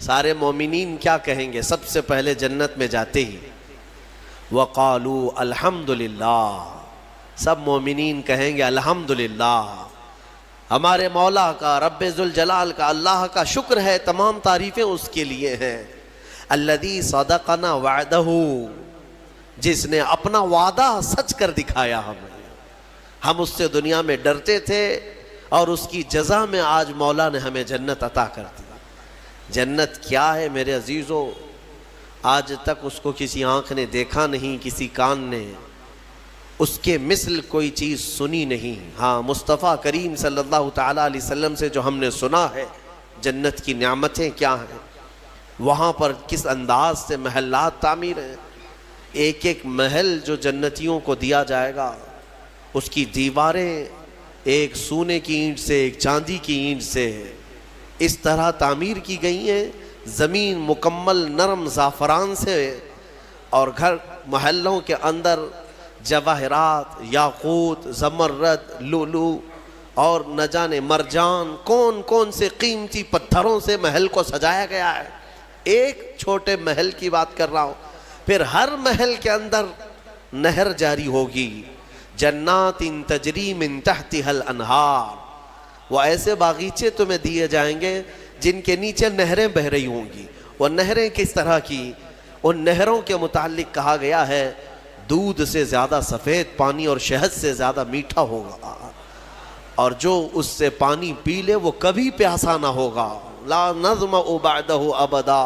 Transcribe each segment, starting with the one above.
سارے مومنین کیا کہیں گے سب سے پہلے جنت میں جاتے ہی؟ وَقَالُوا الْحَمْدُلِلَّهِ، سب مومنین کہیں گے الحمدللہ، ہمارے مولا کا، رب ذوالجلال کا، اللہ کا شکر ہے، تمام تعریفیں اس کے لیے ہیں۔ الذی صدقنا وعدہ، جس نے اپنا وعدہ سچ کر دکھایا ہمیں۔ ہم اس سے دنیا میں ڈرتے تھے اور اس کی جزا میں آج مولا نے ہمیں جنت عطا کر دیا۔ جنت کیا ہے میرے عزیزو؟ آج تک اس کو کسی آنکھ نے دیکھا نہیں، کسی کان نے اس کے مثل کوئی چیز سنی نہیں۔ ہاں، مصطفیٰ کریم صلی اللہ تعالیٰ علیہ وسلم سے جو ہم نے سنا ہے جنت کی نعمتیں کیا ہیں، وہاں پر کس انداز سے محلات تعمیر ہیں۔ ایک ایک محل جو جنتیوں کو دیا جائے گا، اس کی دیواریں ایک سونے کی اینٹ سے، ایک چاندی کی اینٹ سے اس طرح تعمیر کی گئی ہیں، زمین مکمل نرم زعفران سے، اور گھر محلوں کے اندر جواہرات، یاقوت، زمرد، لؤلؤ اور نہ جانے مرجان، کون کون سے قیمتی پتھروں سے محل کو سجایا گیا ہے۔ ایک چھوٹے محل کی بات کر رہا ہوں۔ پھر ہر محل کے اندر نہر جاری ہوگی، جنات تجری من تحتها الانہار، وہ ایسے باغیچے تمہیں دیے جائیں گے جن کے نیچے نہریں بہہ رہی ہوں گی۔ وہ نہریں کس طرح کی؟ ان نہروں کے متعلق کہا گیا ہے دودھ سے زیادہ سفید پانی اور شہد سے زیادہ میٹھا ہوگا، اور جو اس سے پانی پی لے وہ کبھی پیاسا نہ ہوگا۔ لا نظمأ بعدہ ابدا،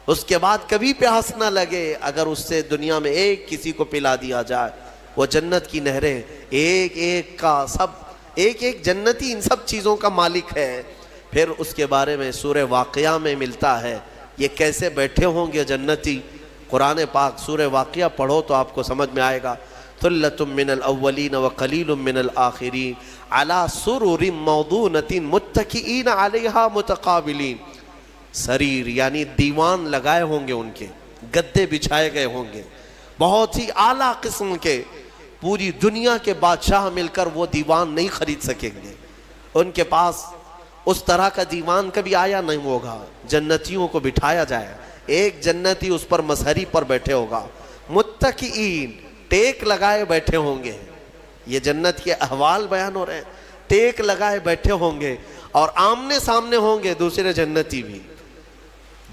اس کے بعد کبھی پیاس نہ لگے اگر اس سے دنیا میں ایک کسی کو پلا دیا جائے۔ وہ جنت کی نہریں، ایک ایک کا سب، ایک ایک جنتی ان سب چیزوں کا مالک ہے۔ پھر اس کے بارے میں سورہ واقعہ میں ملتا ہے یہ کیسے بیٹھے ہوں گے جنتی۔ قرآن پاک سورہ واقعہ پڑھو تو آپ کو سمجھ میں آئے گا۔ ثلۃ من الاولین وقلیل من الآخرین علی سرر موضونۃ متکئین علیہا متقابلین، سریر یعنی دیوان لگائے ہوں گے، ان کے گدے بچھائے گئے ہوں گے، بہت ہی اعلیٰ قسم کے، پوری دنیا کے بادشاہ مل کر وہ دیوان نہیں خرید سکیں گے۔ ان کے پاس اس طرح کا دیوان کبھی آیا نہیں ہوگا۔ جنتیوں کو بٹھایا جائے، ایک جنتی اس پر مسہری پر بیٹھے ہوگا، متکئین، ٹیک لگائے بیٹھے ہوں گے۔ یہ جنت کے احوال بیان ہو رہے ہیں، ٹیک لگائے بیٹھے ہوں گے، اور آمنے سامنے ہوں گے دوسرے جنتی بھی۔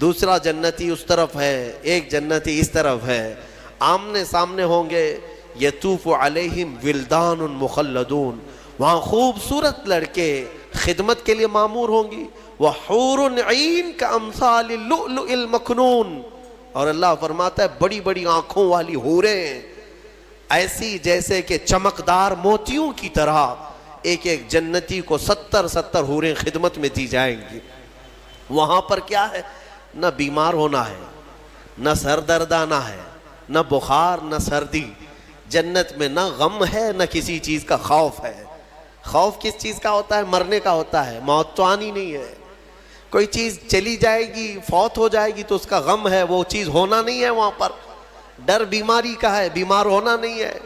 دوسرا جنتی اس طرف ہے، ایک جنتی اس طرف ہے، آمنے سامنے ہوں گے۔ یطوف علیہم ولدان مخلدون، وہاں خوبصورت لڑکے خدمت کے لیے معمور ہوں گی، وحور عین کامثال اللؤلؤ المکنون، اور اللہ فرماتا ہے بڑی بڑی آنکھوں والی حوریں، ایسی جیسے کہ چمکدار موتیوں کی طرح۔ ایک ایک جنتی کو 70 حوریں خدمت میں دی جائیں گی۔ وہاں پر کیا ہے؟ نہ بیمار ہونا ہے، نہ سر درد آنا ہے، نہ بخار، نہ سردی۔ جنت میں نہ غم ہے، نہ کسی چیز کا خوف ہے۔ خوف کس چیز کا ہوتا ہے؟ مرنے کا ہوتا ہے، موت تو آنی نہیں ہے۔ کوئی چیز چلی جائے گی، فوت ہو جائے گی تو اس کا غم ہے، وہ چیز ہونا نہیں ہے وہاں پر۔ ڈر بیماری کا ہے، بیمار ہونا نہیں ہے۔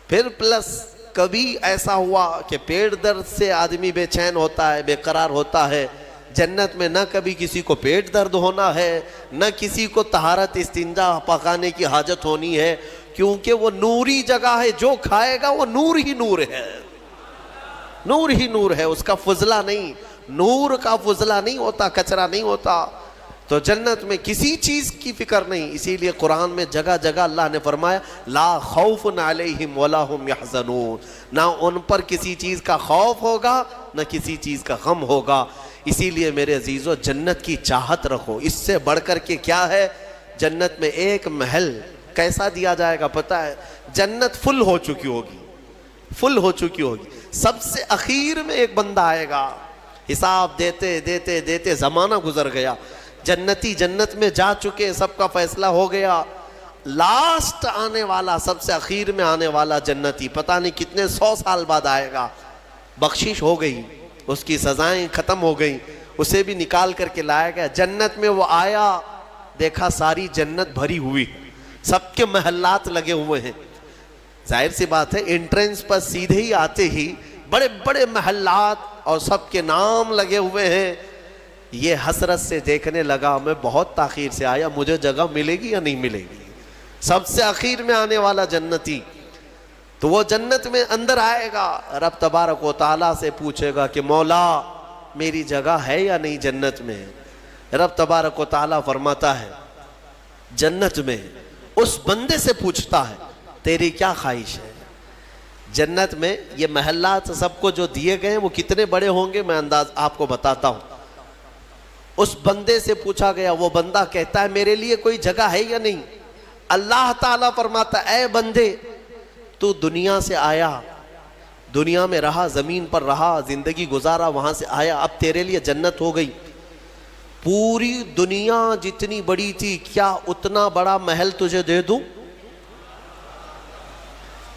پھر پلس کبھی ایسا ہوا کہ پیٹ درد سے آدمی بے چین ہوتا ہے، بے قرار ہوتا ہے، جنت میں نہ کبھی کسی کو پیٹ درد ہونا ہے، نہ کسی کو طہارت استنجا پکانے کی حاجت ہونی ہے، کیونکہ وہ نوری جگہ ہے، جو کھائے گا وہ نور ہی نور ہے، نور ہی نور ہے، اس کا فضلہ نہیں، نور کا فضلہ نہیں ہوتا، کچرا نہیں ہوتا۔ تو جنت میں کسی چیز کی فکر نہیں، اسی لیے قرآن میں جگہ جگہ اللہ نے فرمایا لا خوف علیہم ولا ہم یحزنون، نہ ان پر کسی چیز کا خوف ہوگا، نہ کسی چیز کا غم ہوگا۔ اسی لیے میرے عزیزو جنت کی چاہت رکھو، اس سے بڑھ کر کے کیا ہے؟ جنت میں ایک محل کیسا دیا جائے گا پتہ ہے؟ جنت فل ہو چکی ہوگی، فل ہو چکی ہوگی۔ سب سے اخیر میں ایک بندہ آئے گا، حساب دیتے دیتے دیتے زمانہ گزر گیا، جنتی جنت میں جا چکے، سب کا فیصلہ ہو گیا، لاسٹ آنے والا، سب سے اخیر میں آنے والا جنتی پتہ نہیں کتنے 100 سال بعد آئے گا۔ بخشش ہو گئی، اس کی سزائیں ختم ہو گئیں، اسے بھی نکال کر کے لایا گیا۔ جنت میں وہ آیا، دیکھا ساری جنت بھری ہوئی، سب کے محلات لگے ہوئے ہیں۔ ظاہر سی بات ہے انٹرنس پر سیدھے ہی آتے ہی بڑے بڑے محلات اور سب کے نام لگے ہوئے ہیں۔ یہ حسرت سے دیکھنے لگا میں بہت تاخیر سے آیا, مجھے جگہ ملے گی یا نہیں ملے گی. سب سے آخر میں آنے والا جنتی, تو وہ جنت میں اندر آئے گا, رب تبارک و تعالیٰ سے پوچھے گا کہ مولا میری جگہ ہے یا نہیں جنت میں. رب تبارک و تعالیٰ فرماتا ہے جنت میں اس بندے سے پوچھتا ہے تیری کیا خواہش ہے. جنت میں یہ محلات سب کو جو دیے گئے ہیں وہ کتنے بڑے ہوں گے میں انداز آپ کو بتاتا ہوں. اس بندے سے پوچھا گیا, وہ بندہ کہتا ہے میرے لیے کوئی جگہ ہے یا نہیں. اللہ تعالیٰ فرماتا ہے اے بندے تو دنیا سے آیا, دنیا میں رہا, زمین پر رہا, زندگی گزارا, وہاں سے آیا, اب تیرے لیے جنت ہو گئی. پوری دنیا جتنی بڑی تھی کیا اتنا بڑا محل تجھے دے دوں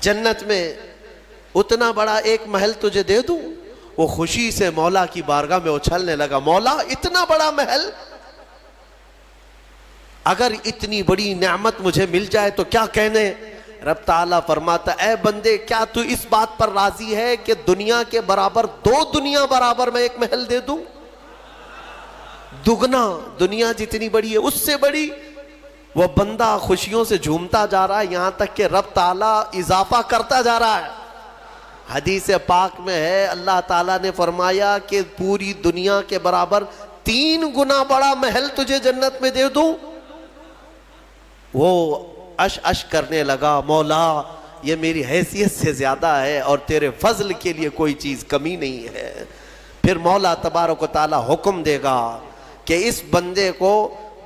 جنت میں, اتنا بڑا ایک محل تجھے دے دوں. وہ خوشی سے مولا کی بارگاہ میں اچھلنے لگا, مولا اتنا بڑا محل, اگر اتنی بڑی نعمت مجھے مل جائے تو کیا کہنے. رب تعالیٰ فرماتا اے بندے کیا تو اس بات پر راضی ہے کہ دنیا کے برابر 2 دنیا برابر میں ایک محل دے دوں, دگنا, دنیا جتنی بڑی ہے اس سے بڑی. وہ بندہ خوشیوں سے جھومتا جا رہا ہے یہاں تک کہ رب تعالیٰ اضافہ کرتا جا رہا ہے. حدیث پاک میں ہے اللہ تعالیٰ نے فرمایا کہ پوری دنیا کے برابر 3 گنا بڑا محل تجھے جنت میں دے دوں. وہ اش کرنے لگا, مولا یہ میری حیثیت سے زیادہ ہے اور تیرے فضل کے لیے کوئی چیز کمی نہیں ہے. پھر مولا تبارک و تعالیٰ حکم دے گا کہ اس بندے کو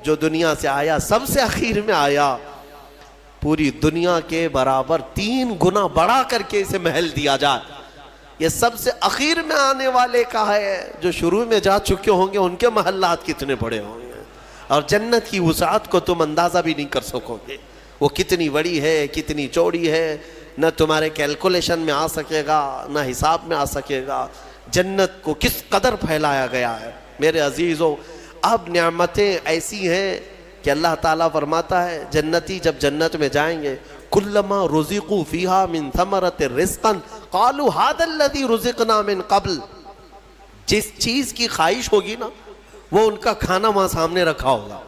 جو دنیا سے آیا سب سے اخیر میں آیا, پوری دنیا کے برابر 3 گنا بڑا کر کے اسے محل دیا جائے. یہ سب سے اخیر میں آنے والے کا ہے, جو شروع میں جا چکے ہوں گے ان کے محلات کتنے بڑے ہوں گے, اور جنت کی وسعت کو تم اندازہ بھی نہیں کر سکو گے. وہ کتنی بڑی ہے, کتنی چوڑی ہے, نہ تمہارے کیلکولیشن میں آ سکے گا نہ حساب میں آ سکے گا. جنت کو کس قدر پھیلایا گیا ہے میرے عزیزوں. اب نعمتیں ایسی ہیں کہ اللہ تعالیٰ فرماتا ہے جنتی جب جنت میں جائیں گے کلما رزقوا فیہا من ثمرۃ رزقا قالوا ھذا الذی رزقنا من قبل. جس چیز کی خواہش ہوگی نا وہ ان کا کھانا وہاں سامنے رکھا ہوگا.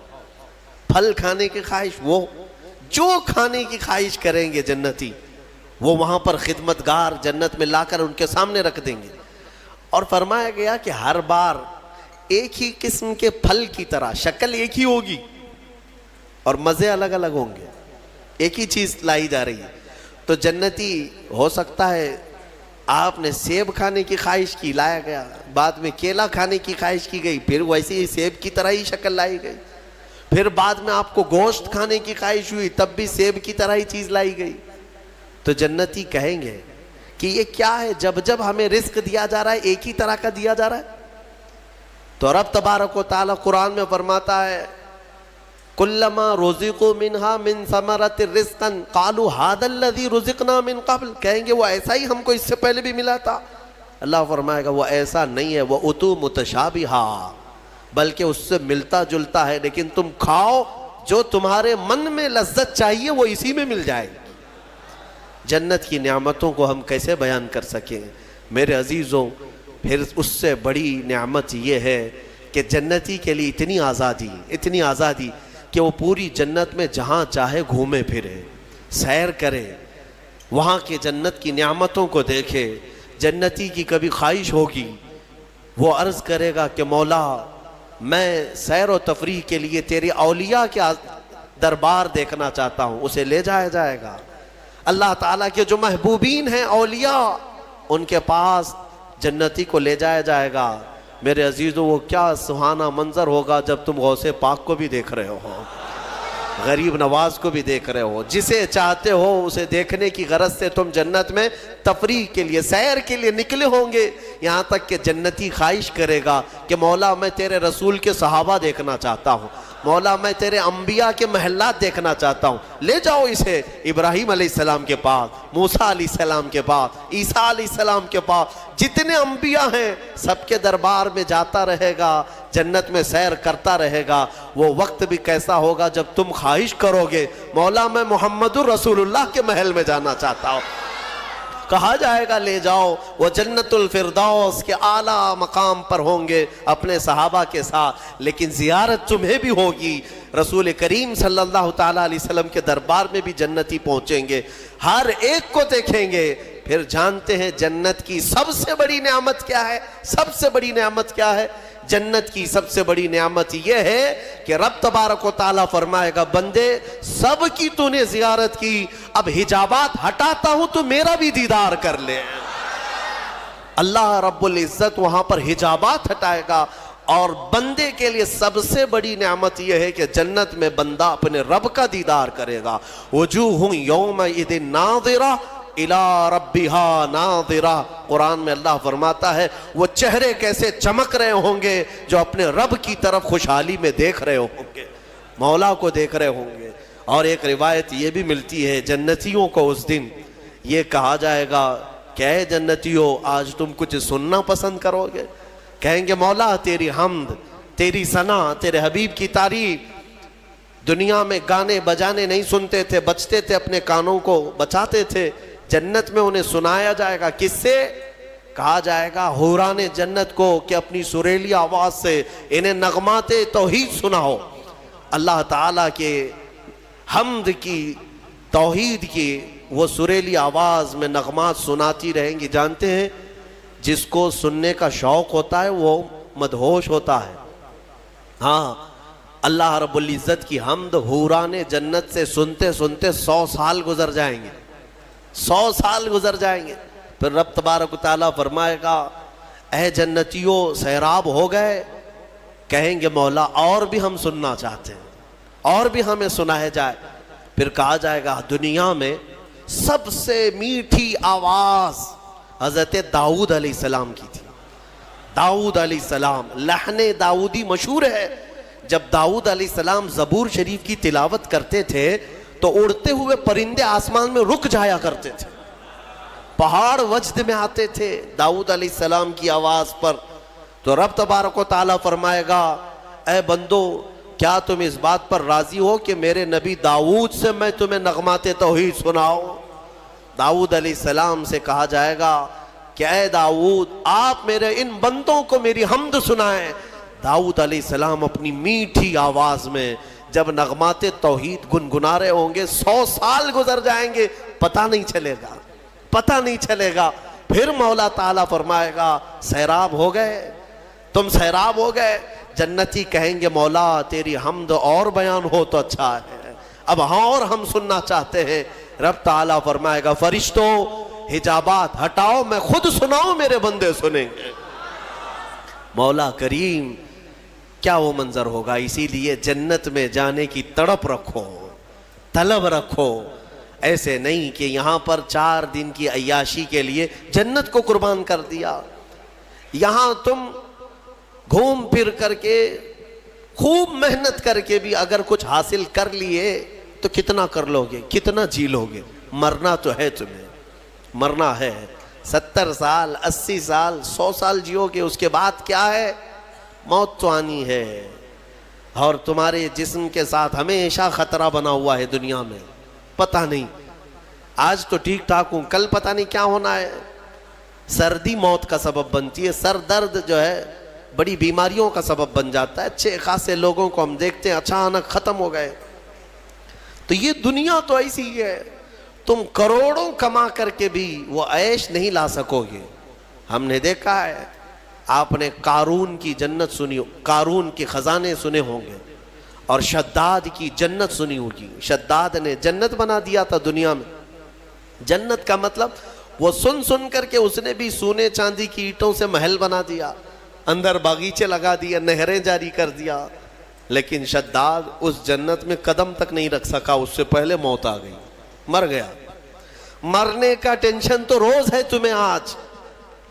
پھل کھانے کی خواہش, وہ جو کھانے کی خواہش کریں گے جنتی وہ وہاں پر خدمتگار جنت میں لا کر ان کے سامنے رکھ دیں گے. اور فرمایا گیا کہ ہر بار ایک ہی قسم کے پھل کی طرح شکل ایک ہی ہوگی اور مزے الگ الگ ہوں گے, ایک ہی چیز لائی جا رہی ہے. تو جنتی ہو سکتا ہے آپ نے سیب کھانے کی خواہش کی, لایا گیا, بعد میں کیلا کھانے کی خواہش کی گئی, پھر ویسے ہی سیب کی طرح ہی شکل لائی گئی, پھر بعد میں آپ کو گوشت کھانے کی خواہش ہوئی تب بھی سیب کی طرح ہی چیز لائی گئی. تو جنتی کہیں گے کہ یہ کیا ہے, جب جب ہمیں رزق دیا جا رہا ہے ایک ہی طرح کا دیا جا رہا ہے. تو رب تبارک و تعالیٰ قرآن میں فرماتا ہے کلما رزقوا منہا من ثمرۃ رزقا قالوا ھذا الذی رزقنا من قبل. کہیں گے وہ ایسا ہی ہم کو اس سے پہلے بھی ملا تھا. اللہ فرمائے گا وہ ایسا نہیں ہے, وہ اتوا متشابہا, بلکہ اس سے ملتا جلتا ہے, لیکن تم کھاؤ جو تمہارے من میں لذت چاہیے وہ اسی میں مل جائے. جنت کی نعمتوں کو ہم کیسے بیان کر سکیں میرے عزیزوں. پھر اس سے بڑی نعمت یہ ہے کہ جنتی کے لیے اتنی آزادی کہ وہ پوری جنت میں جہاں چاہے گھومے پھرے, سیر کرے, وہاں کے جنت کی نعمتوں کو دیکھے. جنتی کی کبھی خواہش ہوگی وہ عرض کرے گا کہ مولا میں سیر و تفریح کے لیے تیری اولیاء کے دربار دیکھنا چاہتا ہوں, اسے لے جایا جائے گا. اللہ تعالیٰ کے جو محبوبین ہیں اولیاء ان کے پاس جنتی کو لے جایا جائے گا. میرے عزیزوں وہ کیا سہانا منظر ہوگا جب تم غوث پاک کو بھی دیکھ رہے ہو, غریب نواز کو بھی دیکھ رہے ہو, جسے چاہتے ہو اسے دیکھنے کی غرض سے تم جنت میں تفریح کے لیے سیر کے لیے نکلے ہوں گے. یہاں تک کہ جنتی خواہش کرے گا کہ مولا میں تیرے رسول کے صحابہ دیکھنا چاہتا ہوں, مولا میں تیرے انبیاء کے محلات دیکھنا چاہتا ہوں, لے جاؤ اسے ابراہیم علیہ السلام کے پاس, موسیٰ علیہ السلام کے پاس, عیسیٰ علیہ السلام کے پاس, جتنے انبیاء ہیں سب کے دربار میں جاتا رہے گا, جنت میں سیر کرتا رہے گا. وہ وقت بھی کیسا ہوگا جب تم خواہش کرو گے مولا میں محمد الرسول اللہ کے محل میں جانا چاہتا ہوں. کہا جائے گا لے جاؤ، وہ جنت الفردوس کے اعلیٰ مقام پر ہوں گے اپنے صحابہ کے ساتھ، لیکن زیارت تمہیں بھی ہوگی۔ رسول کریم صلی اللہ تعالیٰ علیہ وسلم کے دربار میں بھی جنتی پہنچیں گے، ہر ایک کو دیکھیں گے، پھر جانتے ہیں جنت کی سب سے بڑی نعمت کیا ہے؟ سب سے بڑی نعمت کیا ہے؟ جنت کی سب سے بڑی نعمت یہ ہے کہ رب تبارک و تعالیٰ فرمائے گا بندے سب کی تو نے زیارت کی، اب حجابات ہٹاتا ہوں تو میرا بھی دیدار کر لے۔ اللہ رب العزت وہاں پر حجابات ہٹائے گا، اور بندے کے لیے سب سے بڑی نعمت یہ ہے کہ جنت میں بندہ اپنے رب کا دیدار کرے گا۔ وجوہ یومئذ ناظرہ الی ربہا ناظرہ، قرآن میں اللہ فرماتا ہے وہ چہرے کیسے چمک رہے ہوں گے جو اپنے رب کی طرف خوشحالی میں دیکھ رہے ہوں گے، مولا کو دیکھ رہے ہوں گے۔ اور ایک روایت یہ بھی ملتی ہے جنتیوں کو اس دن یہ کہا جائے گا کہ اے جنتیوں آج تم کچھ سننا پسند کرو گے؟ کہیں گے مولا تیری حمد، تیری ثنا، تیرے حبیب کی تعریف۔ دنیا میں گانے بجانے نہیں سنتے تھے، بچتے تھے، اپنے کانوں کو بچاتے تھے، جنت میں انہیں سنایا جائے گا۔ کس سے؟ کہا جائے گا حوران جنت کو کہ اپنی سریلی آواز سے انہیں نغمات توحید سناؤ، اللہ تعالیٰ کے حمد کی، توحید کی وہ سریلی آواز میں نغمات سناتی رہیں گی۔ جانتے ہیں جس کو سننے کا شوق ہوتا ہے وہ مدہوش ہوتا ہے۔ ہاں اللہ رب العزت کی حمد حوران جنت سے سنتے سنتے 100 سال گزر جائیں گے، 100 سال گزر جائیں گے۔ پھر رب تبارک و تعالیٰ فرمائے گا اے جنتیوں سیراب ہو گئے؟ کہیں گے مولا اور بھی ہم سننا چاہتے ہیں، اور بھی ہمیں سنایا جائے۔ پھر کہا جائے گا دنیا میں سب سے میٹھی آواز حضرت داؤد علیہ السلام کی تھی۔ داؤد علیہ السلام، لحن داؤدی مشہور ہے۔ جب داؤد علیہ السلام زبور شریف کی تلاوت کرتے تھے تو اڑتے ہوئے پرندے آسمان میں رک جایا کرتے تھے، پہاڑ وجد میں آتے تھے داؤد علیہ السلام کی آواز پر۔ تو رب تبارک و تعالیٰ فرمائے گا اے بندو کیا تم اس بات پر راضی ہو کہ میرے نبی داؤد سے میں تمہیں نغمات توحید سناؤں؟ داؤد علیہ السلام سے کہا جائے گا کہ اے داؤد آپ میرے ان بندوں کو میری حمد سنائیں۔ داؤد علیہ السلام اپنی میٹھی آواز میں جب نغمات توحید گنگنا رہے ہوں گے 100 سال گزر جائیں گے، پتہ نہیں چلے گا، پتہ نہیں چلے گا۔ پھر مولا تعالیٰ فرمائے گا سیراب ہو گئے، تم سیراب ہو گئے؟ جنتی کہیں گے مولا تیری حمد اور بیان ہو تو اچھا ہے، اب ہاں اور ہم سننا چاہتے ہیں۔ رب تعالیٰ فرمائے گا فرشتوں حجابات ہٹاؤ، میں خود سناؤں میرے بندے سنیں گے۔ مولا کریم کیا وہ منظر ہوگا۔ اسی لیے جنت میں جانے کی تڑپ رکھو، طلب رکھو، ایسے نہیں کہ یہاں پر 4 دن کی عیاشی کے لیے جنت کو قربان کر دیا۔ یہاں تم گھوم پھر کر کے خوب محنت کر کے بھی اگر کچھ حاصل کر لیے تو کتنا کر لو گے، کتنا جی لو گے؟ مرنا تو ہے، تمہیں مرنا ہے۔ 70 سال 80 سال 100 سال جیو گے، اس کے بعد کیا ہے؟ موت تو آنی ہے، اور تمہارے جسم کے ساتھ ہمیشہ خطرہ بنا ہوا ہے دنیا میں، پتہ نہیں آج تو ٹھیک ٹھاک ہوں، کل پتہ نہیں کیا ہونا ہے۔ سردی موت کا سبب بنتی ہے، سر درد جو ہے بڑی بیماریوں کا سبب بن جاتا ہے۔ اچھے خاصے لوگوں کو ہم دیکھتے ہیں اچانک ختم ہو گئے۔ تو یہ دنیا تو ایسی ہی ہے، تم کروڑوں کما کر کے بھی وہ عیش نہیں لا سکو گے۔ ہم نے دیکھا ہے، آپ نے قارون کی جنت سنی، قارون کے خزانے سنے ہوں گے، اور شداد کی جنت سنی ہوگی۔ شداد نے جنت بنا دیا تھا دنیا میں۔ جنت کا مطلب وہ سن سن کر کے اس نے بھی سونے چاندی کی اینٹوں سے محل بنا دیا، اندر باغیچے لگا دیا، نہریں جاری کر دیا، لیکن شداد اس جنت میں قدم تک نہیں رکھ سکا، اس سے پہلے موت آ گئی، مر گیا۔ مرنے کا ٹینشن تو روز ہے تمہیں آج،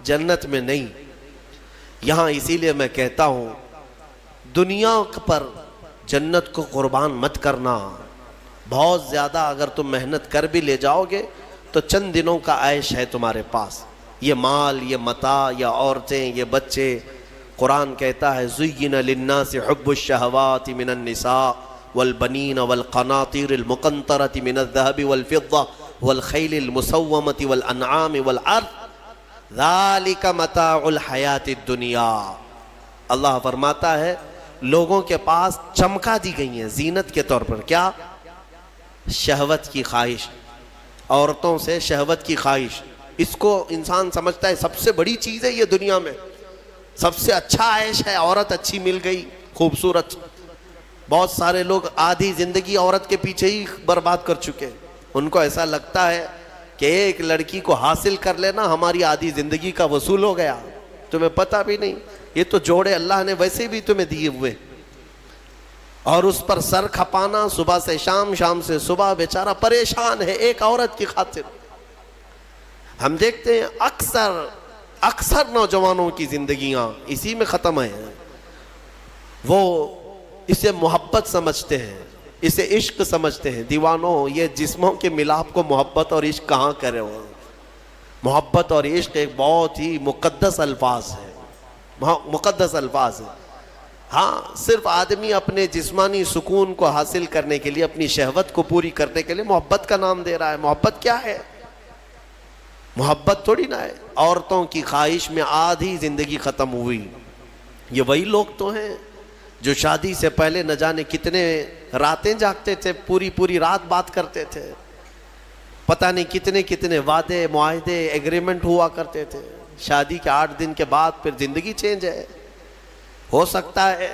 جنت میں نہیں۔ یہاں اسی لیے میں کہتا ہوں دنیا پر جنت کو قربان مت کرنا۔ بہت زیادہ اگر تم محنت کر بھی لے جاؤ گے تو چند دنوں کا عیش ہے تمہارے پاس، یہ مال، یہ متاع، یا عورتیں، یہ بچے۔ قرآن کہتا ہے زُيِّنَ لِلنَّاسِ حُبُّ الشَّهَوَاتِ مِنَ النِّسَاءِ وَالْبَنِينَ وَالْقَنَاطِيرِ الْمُقَنطَرَةِ مِنَ الذَّهَبِ وَالْفِضَّةِ والخیل المسومۃ والانعام والارض ذالک متاع الحیات الدنیا. اللہ فرماتا ہے لوگوں کے پاس چمکا دی گئی ہیں زینت کے طور پر. کیا؟ شہوت کی خواہش، عورتوں سے شہوت کی خواہش. اس کو انسان سمجھتا ہے سب سے بڑی چیز ہے یہ دنیا میں، سب سے اچھا عیش ہے، عورت اچھی مل گئی خوبصورت. بہت سارے لوگ آدھی زندگی عورت کے پیچھے ہی برباد کر چکے. ان کو ایسا لگتا ہے کہ ایک لڑکی کو حاصل کر لینا ہماری آدھی زندگی کا وصول ہو گیا. تمہیں پتہ بھی نہیں یہ تو جوڑے اللہ نے ویسے بھی تمہیں دیے ہوئے، اور اس پر سر کھپانا صبح سے شام، شام سے صبح. بیچارہ پریشان ہے ایک عورت کی خاطر. ہم دیکھتے ہیں اکثر نوجوانوں کی زندگیاں اسی میں ختم ہیں. وہ اسے محبت سمجھتے ہیں، اسے عشق سمجھتے ہیں. دیوانوں، یہ جسموں کے ملاپ کو محبت اور عشق کہاں کرے ہو؟ محبت اور عشق ایک بہت ہی مقدس الفاظ ہے، مقدس الفاظ ہے. ہاں، صرف آدمی اپنے جسمانی سکون کو حاصل کرنے کے لیے، اپنی شہوت کو پوری کرنے کے لیے محبت کا نام دے رہا ہے. محبت کیا ہے؟ محبت تھوڑی نہ ہے. عورتوں کی خواہش میں آدھی زندگی ختم ہوئی. یہ وہی لوگ تو ہیں جو شادی سے پہلے نہ جانے کتنے راتیں جاگتے تھے، پوری رات بات کرتے تھے. پتہ نہیں کتنے وعدے، معاہدے، ایگریمنٹ ہوا کرتے تھے. شادی کے 8 دن کے بعد پھر زندگی چینج ہے. ہو سکتا ہے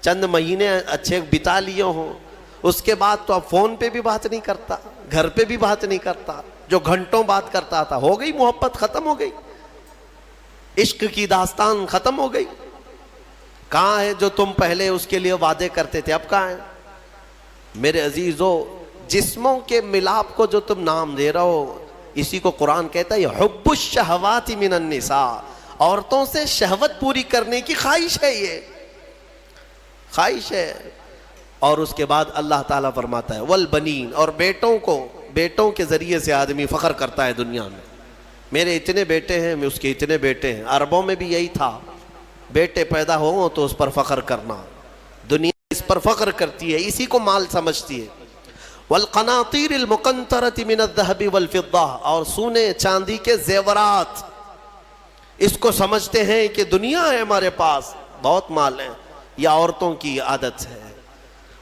چند مہینے اچھے بتا لیے ہوں، اس کے بعد تو اب فون پہ بھی بات نہیں کرتا، گھر پہ بھی بات نہیں کرتا. جو گھنٹوں بات کرتا تھا، ہو گئی محبت ختم ہو گئی، عشق کی داستان ختم ہو گئی. کہاں ہے جو تم پہلے اس کے لیے وعدے کرتے تھے؟ اب کہاں ہے؟ میرے عزیزو، جسموں کے ملاپ کو جو تم نام دے رہے ہو، اسی کو قرآن کہتا ہے حب الشہوات من النساء. عورتوں سے شہوت پوری کرنے کی خواہش ہے، یہ خواہش ہے. اور اس کے بعد اللہ تعالیٰ فرماتا ہے والبنین، اور بیٹوں کے ذریعے سے آدمی فخر کرتا ہے دنیا میں. میرے اتنے بیٹے ہیں، اس کے اتنے بیٹے ہیں. عربوں میں بھی یہی تھا، بیٹے پیدا ہوں تو اس پر فخر کرنا. دنیا اس پر فخر کرتی ہے، اسی کو مال سمجھتی ہے. والقناطیر المقنطرۃ من الذهب والفضہ، اور سونے چاندی کے زیورات، اس کو سمجھتے ہیں کہ دنیا ہے ہمارے پاس، بہت مال ہے. یہ عورتوں کی عادت ہے،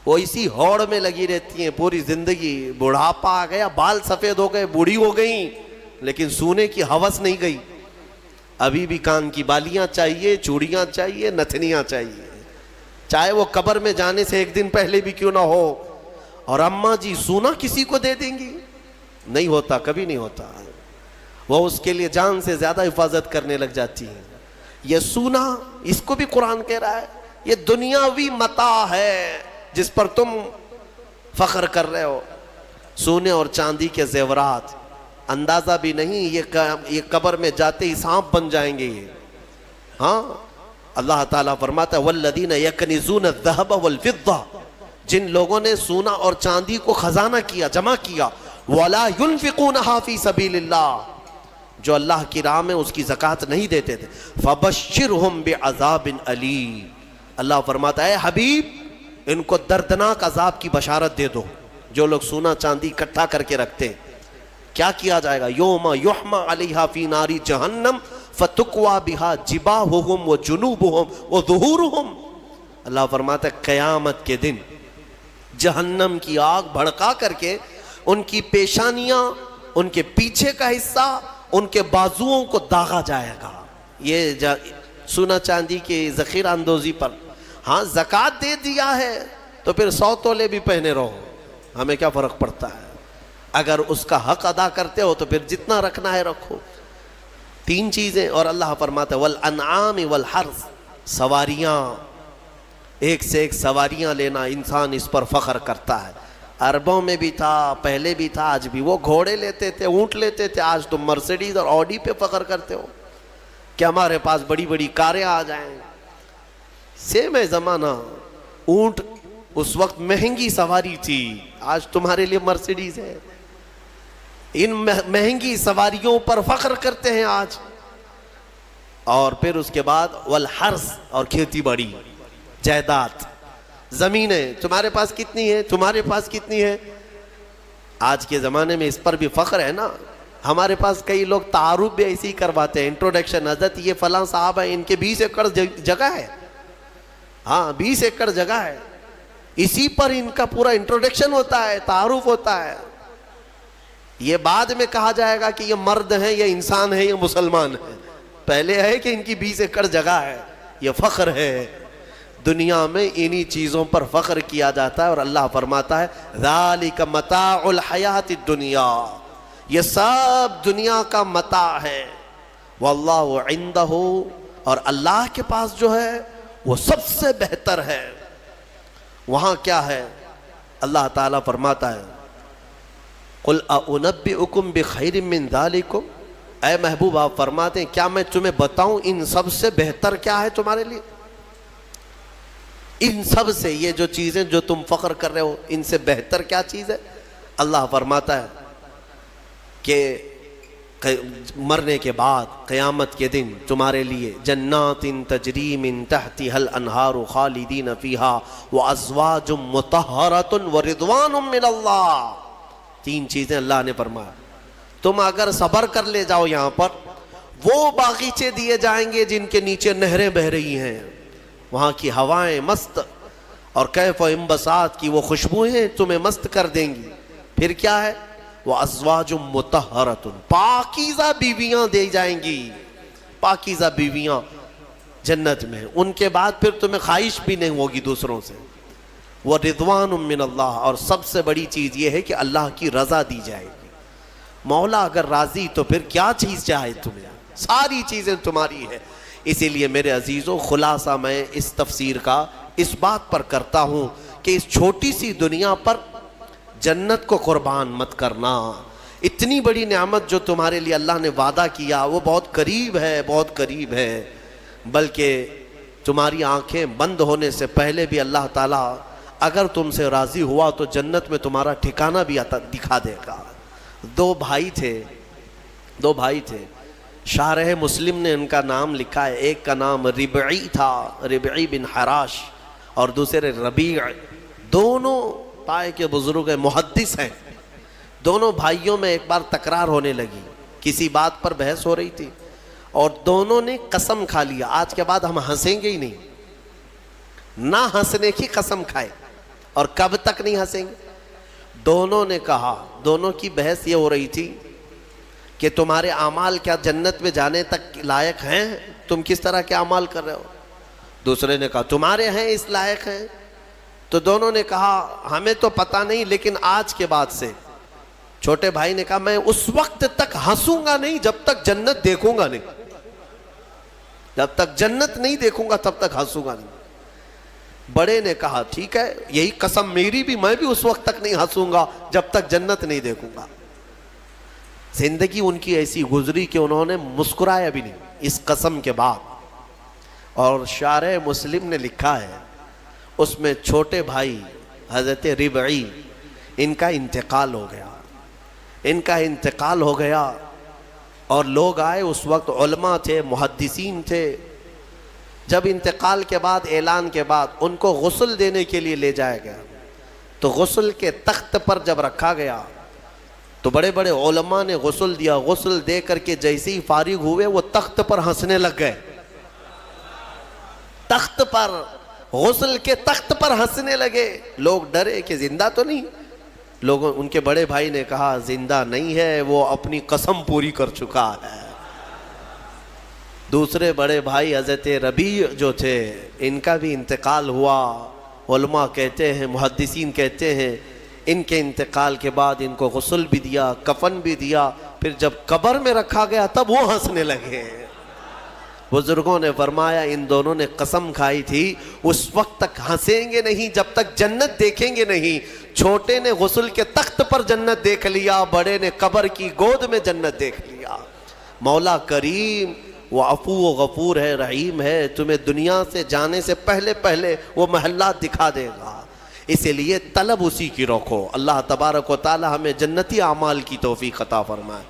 وہ اسی ہوڑ میں لگی رہتی ہیں پوری زندگی. بڑھاپا آ گیا، بال سفید ہو گئے، بوڑھی ہو گئیں، لیکن سونے کی ہوس نہیں گئی. ابھی بھی کان کی بالیاں چاہیے، چوڑیاں چاہیے، نتھنیاں چاہیے، چاہے وہ قبر میں جانے سے ایک دن پہلے بھی کیوں نہ ہو. اور اماں جی سونا کسی کو دے دیں گی؟ نہیں ہوتا، کبھی نہیں ہوتا. وہ اس کے لیے جان سے زیادہ حفاظت کرنے لگ جاتی ہیں. یہ سونا، اس کو بھی قرآن کہہ رہا ہے یہ دنیاوی متاع ہے جس پر تم فخر کر رہے ہو. سونے اور چاندی کے زیورات، اندازہ بھی نہیں یہ قبر میں جاتے ہی سانپ بن جائیں گے یہ. ہاں، اللہ تعالیٰ فرماتا ہے والذین یکنزون الذہب والفضہ، جن لوگوں نے سونا اور چاندی کو خزانہ کیا، جمع کیا، ولا ينفقونها فی سبیل اللہ، جو اللہ کی راہ میں اس کی زکوٰۃ نہیں دیتے تھے. فبشرہم بعذاب علیم، اللہ فرماتا ہے حبیب ان کو دردناک عذاب کی بشارت دے دو. جو لوگ سونا چاندی اکٹھا کر کے رکھتے ہیں، کیا کیا جائے گا؟ یوم یحمى علیہا فی نار جہنم فتقوی بہا جباہہم وجنوبہم وظہورہم. اللہ فرماتا ہے قیامت کے دن جہنم کی آگ بھڑکا کر کے ان کی پیشانیاں، ان کے پیچھے کا حصہ، ان کے بازوؤں کو داغا جائے گا. یہ سونا چاندی کی ذخیرہ اندوزی پر. ہاں، زکوٰۃ دے دیا ہے تو پھر 100 تولے بھی پہنے رہو، ہمیں کیا فرق پڑتا ہے؟ اگر اس کا حق ادا کرتے ہو تو پھر جتنا رکھنا ہے رکھو. 3 چیزیں. اور اللہ فرماتا ہے والانعام والحرث، سواریاں، ایک سے ایک سواریاں لینا، انسان اس پر فخر کرتا ہے. عربوں میں بھی تھا، پہلے بھی تھا، آج بھی. وہ گھوڑے لیتے تھے، اونٹ لیتے تھے. آج تم مرسیڈیز اور آڈی پہ فخر کرتے ہو کہ ہمارے پاس بڑی بڑی کاریں آ جائیں. سیم ہے زمانہ. اونٹ اس وقت مہنگی سواری تھی، آج تمہارے لیے مرسیڈیز ہے. ان مہنگی سواریوں پر فخر کرتے ہیں آج. اور پھر اس کے بعد والحرث، اور کھیتی باڑی، جائیداد، زمینیں. تمہارے پاس کتنی ہے؟ تمہارے پاس کتنی ہے؟ آج کے زمانے میں اس پر بھی فخر ہے نا. ہمارے پاس کئی لوگ تعارف بھی ایسے ہی کرواتے ہیں, انٹروڈکشن, حضرت یہ فلاں صاحب ہیں, ان کے 20 ایکڑ جگہ ہے. ہاں 20 ایکڑ جگہ ہے, اسی پر ان کا پورا انٹروڈکشن ہوتا ہے, تعارف ہوتا ہے. یہ بعد میں کہا جائے گا کہ یہ مرد ہیں, یہ انسان ہے, یہ مسلمان ہے. پہلے ہے کہ ان کی 20 ایکڑ جگہ ہے. یہ فخر ہے. دنیا میں انہی چیزوں پر فخر کیا جاتا ہے, اور اللہ فرماتا ہے ذالک متاع الحیات الدنیا, یہ سب دنیا کا متاع ہے. واللہ عندہ, اور اللہ کے پاس جو ہے وہ سب سے بہتر ہے. وہاں کیا ہے؟ اللہ تعالیٰ فرماتا ہے قل اُنَبِّئُكُمْ بِخَيْرٍ مِّن ذَلِكُمْ, اے محبوب آپ فرماتے ہیں کیا میں تمہیں بتاؤں ان سب سے بہتر کیا ہے تمہارے لیے؟ ان سب سے, یہ جو چیزیں جو تم فخر کر رہے ہو, ان سے بہتر کیا چیز ہے؟ اللہ فرماتا ہے کہ مرنے کے بعد قیامت کے دن تمہارے لیے جنات تجری من تحتها الانہار خالدین فیہا وازواج مطہرۃ ورضوان من اللہ. 3 چیزیں اللہ نے فرمایا. تم اگر صبر کر لے جاؤ یہاں پر, وہ باغیچے دیے جائیں گے جن کے نیچے نہریں بہہ رہی ہیں, وہاں کی ہوائیں مست, اور کیف و انبساط کی وہ خوشبوئیں تمہیں مست کر دیں گی. پھر کیا ہے؟ وَأَزْوَاجٌ مُطَهَّرَةٌ, پاکیزہ بیویاں دی جائیں گی, پاکیزہ بیویاں جنت میں. ان کے بعد پھر تمہیں خواہش بھی نہیں ہوگی دوسروں سے. وَرِضْوَانٌ مِّنَ اللَّهِ, اور سب سے بڑی چیز یہ ہے کہ اللہ کی رضا دی جائے گی. مولا اگر راضی تو پھر کیا چیز چاہے تمہیں, ساری چیزیں تمہاری ہے. اسی لیے میرے عزیزوں, خلاصہ میں اس تفسیر کا اس بات پر کرتا ہوں کہ اس چھوٹی سی دنیا پر جنت کو قربان مت کرنا. اتنی بڑی نعمت جو تمہارے لیے اللہ نے وعدہ کیا وہ بہت قریب ہے, بہت قریب ہے. بلکہ تمہاری آنکھیں بند ہونے سے پہلے بھی اللہ تعالیٰ اگر تم سے راضی ہوا تو جنت میں تمہارا ٹھکانہ بھی دکھا دے گا. 2 بھائی تھے, شارح مسلم نے ان کا نام لکھا ہے. ایک کا نام ربعی تھا, ربعی بن حراش, اور دوسرے ربیع. دونوں پائے کے بزرگ محدث ہیں. دونوں بھائیوں میں ایک بار تکرار ہونے لگی, کسی بات پر بحث ہو رہی تھی, اور دونوں نے قسم کھا لیا آج کے بعد ہم ہنسیں گے ہی نہیں. نہ ہنسنے کی قسم کھائے. اور کب تک نہیں ہنسیں گے؟ دونوں نے کہا, دونوں کی بحث یہ ہو رہی تھی کہ تمہارے اعمال کیا جنت میں جانے تک لائق ہیں؟ تم کس طرح کے اعمال کر رہے ہو؟ دوسرے نے کہا تمہارے ہیں اس لائق ہیں. تو دونوں نے کہا ہمیں تو پتہ نہیں, لیکن آج کے بعد سے. چھوٹے بھائی نے کہا میں اس وقت تک ہنسوں گا نہیں جب تک جنت دیکھوں گا نہیں. جب تک جنت نہیں دیکھوں گا تب تک ہنسوں گا نہیں. بڑے نے کہا ٹھیک ہے, یہی قسم میری بھی, میں بھی اس وقت تک نہیں ہنسوں گا جب تک جنت نہیں دیکھوں گا. زندگی ان کی ایسی گزری کہ انہوں نے مسکرایا بھی نہیں اس قسم کے بعد. اور شارح مسلم نے لکھا ہے اس میں چھوٹے بھائی حضرت ربعی, ان کا انتقال ہو گیا. اور لوگ آئے, اس وقت علماء تھے, محدثین تھے. جب انتقال کے بعد, اعلان کے بعد ان کو غسل دینے کے لیے لے جایا گیا, تو غسل کے تخت پر جب رکھا گیا تو بڑے بڑے علماء نے غسل دیا. غسل دے کر کے جیسے ہی فارغ ہوئے وہ تخت پر ہنسنے لگ گئے. تخت پر, غسل کے تخت پر ہنسنے لگے. لوگ ڈرے کہ زندہ تو نہیں. لوگوں, ان کے بڑے بھائی نے کہا زندہ نہیں ہے, وہ اپنی قسم پوری کر چکا ہے. دوسرے بڑے بھائی حضرت ربیع جو تھے, ان کا بھی انتقال ہوا. علماء کہتے ہیں, محدثین کہتے ہیں ان کے انتقال کے بعد ان کو غسل بھی دیا, کفن بھی دیا. پھر جب قبر میں رکھا گیا تب وہ ہنسنے لگے. بزرگوں نے فرمایا ان دونوں نے قسم کھائی تھی اس وقت تک ہنسیں گے نہیں جب تک جنت دیکھیں گے نہیں. چھوٹے نے غسل کے تخت پر جنت دیکھ لیا, بڑے نے قبر کی گود میں جنت دیکھ لیا. مولا کریم وہ عفو و غفور ہے, رحیم ہے. تمہیں دنیا سے جانے سے پہلے وہ محلات دکھا دے گا. اسی لیے طلب اسی کی رکھو. اللہ تبارک و تعالی ہمیں جنتی اعمال کی توفیق عطا فرمائے.